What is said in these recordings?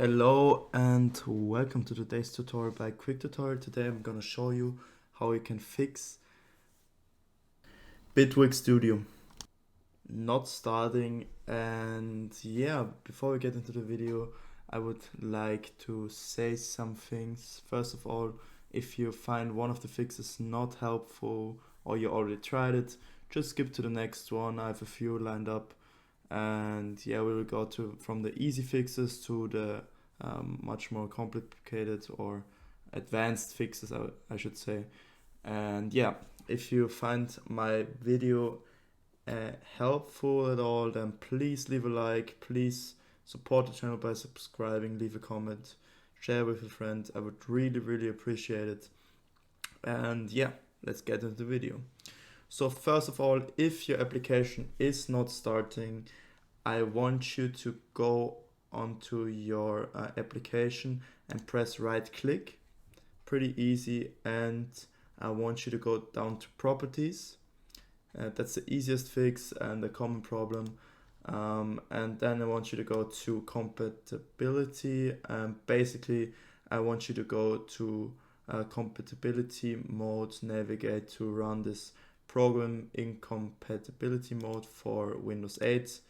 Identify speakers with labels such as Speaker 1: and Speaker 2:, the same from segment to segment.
Speaker 1: Hello and welcome to today's tutorial by Quick Tutorial. Today I'm gonna show you how you can fix Bitwig Studio not starting. And yeah, before we get into the video, I would like to say some things. First of all, if you find one of the fixes not helpful or you already tried it, just skip to the next one. I have a few lined up, and yeah, we will go from the easy fixes to the much more complicated or advanced fixes, I should say. And yeah, if you find my video helpful at all, then please leave a like, please support the channel by subscribing, leave a comment, share with a friend. I would really appreciate it. And yeah, let's get into the video. So first of all, if your application is not starting, I want you to go onto your application and press right click. Pretty easy. And I want you to go down to properties. That's the easiest fix and a common problem. And then I want you to go to compatibility. Basically, I want you to go to compatibility mode, navigate to run this program in compatibility mode for Windows 8.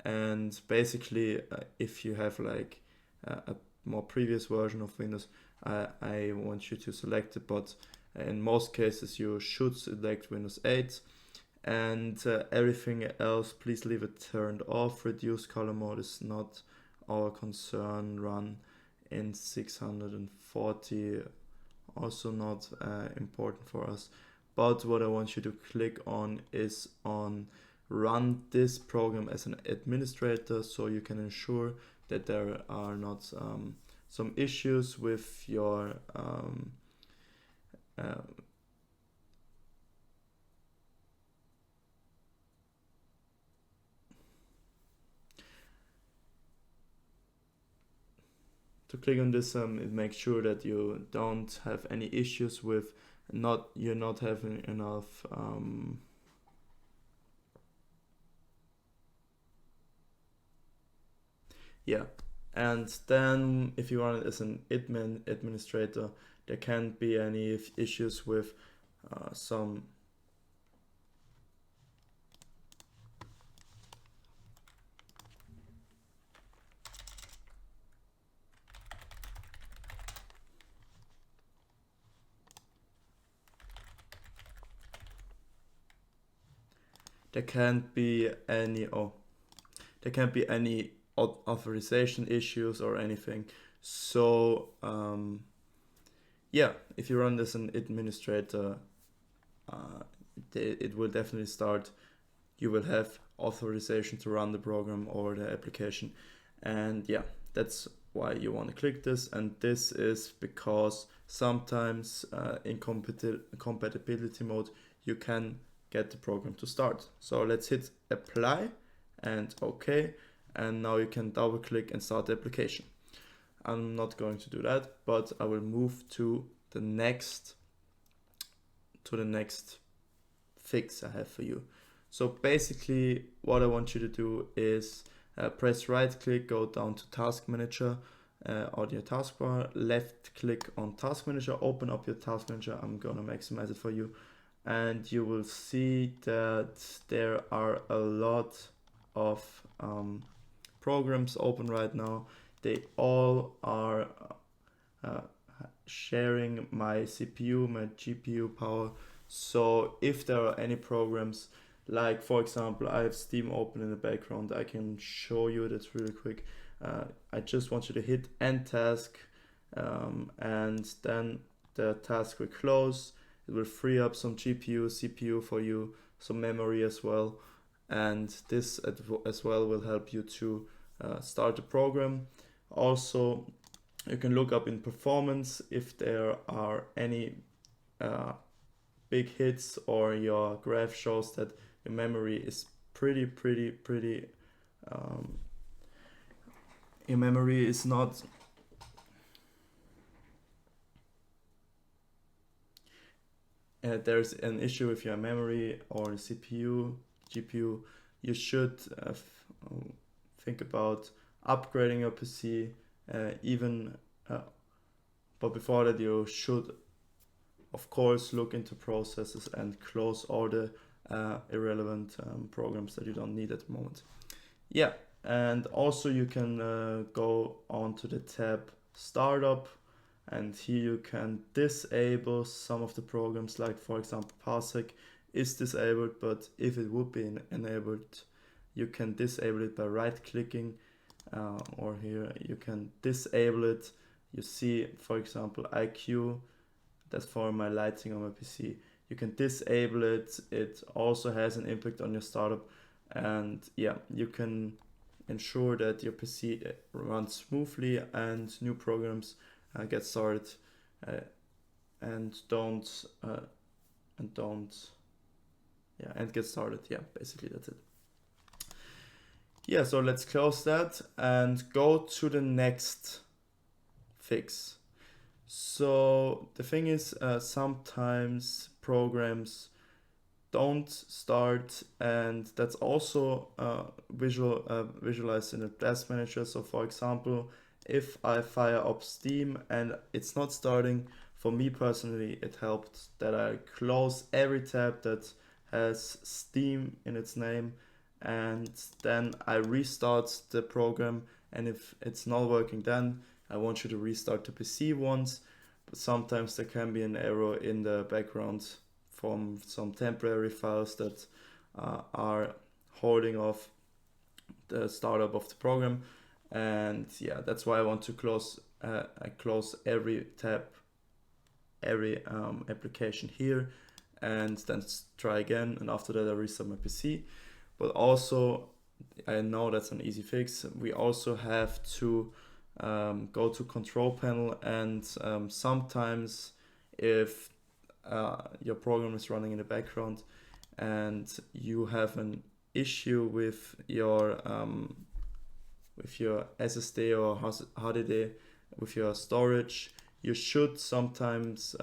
Speaker 1: And basically, if you have like a more previous version of Windows, I want you to select it, but in most cases you should select Windows 8. And everything else, please leave it turned off. Reduce color mode is not our concern. Run in 640, also not important for us. But what I want you to click on is on run this program as an administrator, so you can ensure that there are not some issues with your to click on this, it makes sure that you don't have any issues with you're not having enough yeah. And then if you run it as an administrator, there can't be any issues with some there can't be any authorization issues or anything. So yeah, if you run this as an administrator, it will definitely start. You will have authorization to run the program or the application. And yeah, that's why you want to click this. And this is because sometimes in compatibility mode you can get the program to start. So let's hit apply and OK, and now you can double click and start the application. I'm not going to do that, but I will move to the next fix I have for you. So basically what I want you to do is press right click, go down to Task Manager on your taskbar, left click on Task Manager, open up your Task Manager. I'm gonna maximize it for you, and you will see that there are a lot of programs open right now. They all are sharing my CPU, my GPU power. So if there are any programs, like for example, I have Steam open in the background, I can show you that really quick. I just want you to hit end task, and then the task will close. It will free up some GPU, CPU for you, some memory as well. And this as well will help you to start the program. Also, you can look up in performance if there are any big hits, or your graph shows that your memory is pretty your memory is not there's an issue with your memory or CPU, GPU, you should think about upgrading your PC even but before that you should of course look into processes and close all the irrelevant programs that you don't need at the moment. Yeah, and also you can go on to the tab Startup, and here you can disable some of the programs, like for example Parsec is disabled, but if it would be enabled, you can disable it by right clicking, or here you can disable it. You see, for example, IQ, that's for my lighting on my PC. You can disable it. It also has an impact on your startup, and yeah, you can ensure that your PC runs smoothly and new programs get started, and don't and get started. Yeah, basically that's it. Yeah, so let's close that and go to the next fix. So the thing is, sometimes programs don't start, and that's also visualized in the task manager. So for example, if I fire up Steam and it's not starting, for me personally, it helped that I close every tab that has Steam in its name, and then I restart the program. And if it's not working, then I want you to restart the PC once. But sometimes there can be an error in the background from some temporary files that are holding off the startup of the program. And yeah, that's why I want to close every tab, every application here, and then try again, and after that I restart my PC. But also, I know that's an easy fix, we also have to go to control panel, and sometimes if your program is running in the background and you have an issue with your SSD or HDD, with your storage, you should sometimes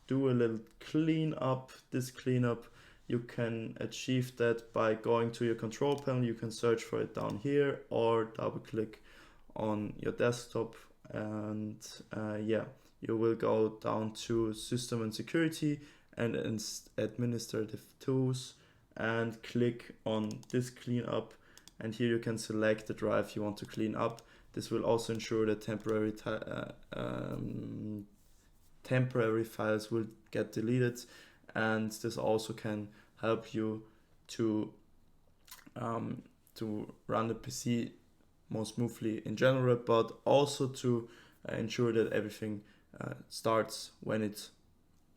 Speaker 1: do a little cleanup. This cleanup, you can achieve that by going to your control panel. You can search for it down here or double click on your desktop, and yeah, you will go down to System and Security and Administrative Tools and click on this cleanup, and here you can select the drive you want to clean up. This will also ensure that temporary files will get deleted, and this also can help you to run the PC more smoothly in general, but also to ensure that everything starts when it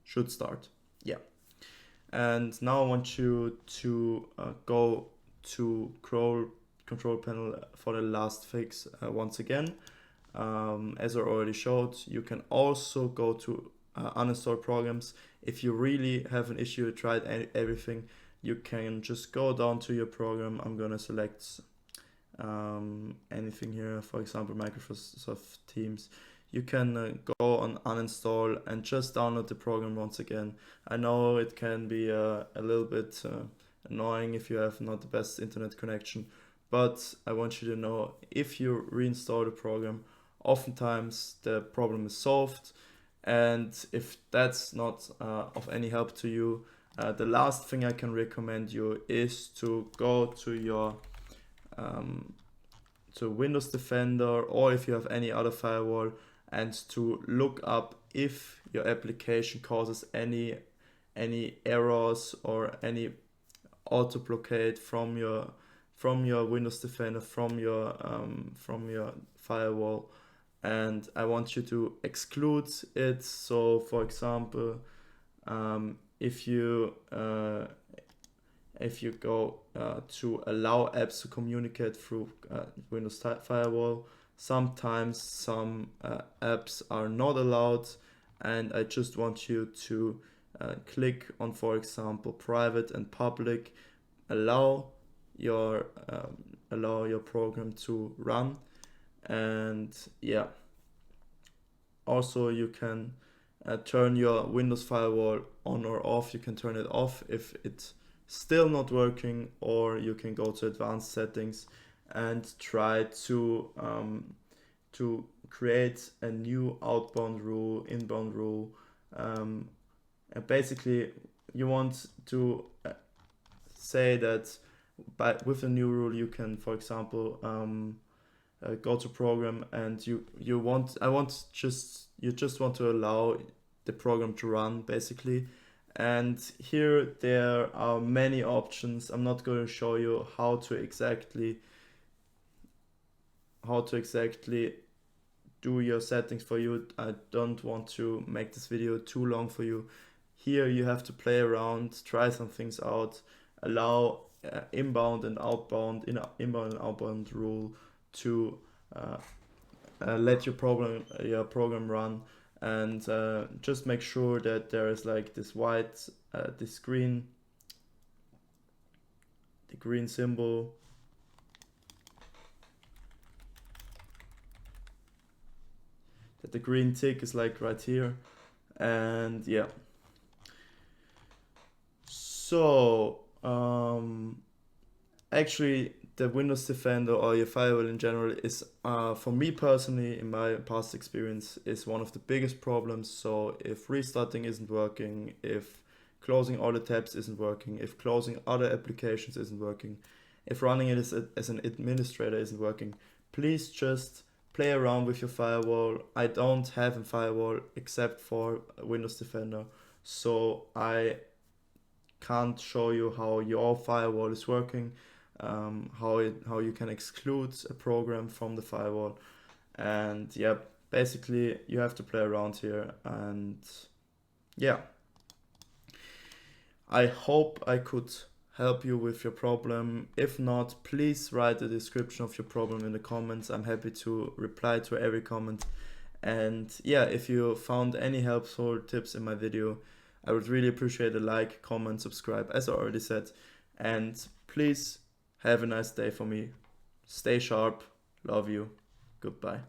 Speaker 1: should start. Yeah. And now I want you to go to control panel for the last fix once again. As I already showed, you can also go to uninstall programs. If you really have an issue, tried everything, you can just go down to your program. I'm gonna select anything here, for example Microsoft Teams. You can go on uninstall and just download the program once again. I know it can be a little bit annoying if you have not the best internet connection, but I want you to know, if you reinstall the program, oftentimes the problem is solved. And if that's not of any help to you, the last thing I can recommend you is to go to your to Windows Defender, or if you have any other firewall, and to look up if your application causes any errors or any auto blockade from your Windows Defender, from your firewall, and I want you to exclude it. So for example, if you go to allow apps to communicate through Windows Firewall, sometimes some apps are not allowed, and I just want you to click on, for example, private and public, allow your program to run. And yeah, also you can turn your Windows Firewall on or off. You can turn it off if it's still not working, or you can go to advanced settings and try to to create a new outbound rule, inbound rule. And basically, you want to say that with a new rule, you can, for example, go to program, and you just want to allow the program to run basically. And here there are many options. I'm not going to show you how to exactly do your settings for you. I don't want to make this video too long for you. Here you have to play around, try some things out, allow inbound and outbound rule to let your program run, and just make sure that there is like this white the green symbol, that the green tick is like right here. And yeah, so actually the Windows Defender or your firewall in general is, for me personally, in my past experience, is one of the biggest problems. So if restarting isn't working, if closing all the tabs isn't working, if closing other applications isn't working, if running it as an administrator isn't working, please just play around with your firewall. I don't have a firewall except for Windows Defender, so I can't show you how your firewall is working, how you can exclude a program from the firewall. And yeah, basically you have to play around here. And yeah, I hope I could help you with your problem. If not, please write the description of your problem in the comments. I'm happy to reply to every comment. And yeah, if you found any helpful tips in my video, I would really appreciate a like, comment, subscribe, as I already said. And please have a nice day for me. Stay sharp. Love you. Goodbye.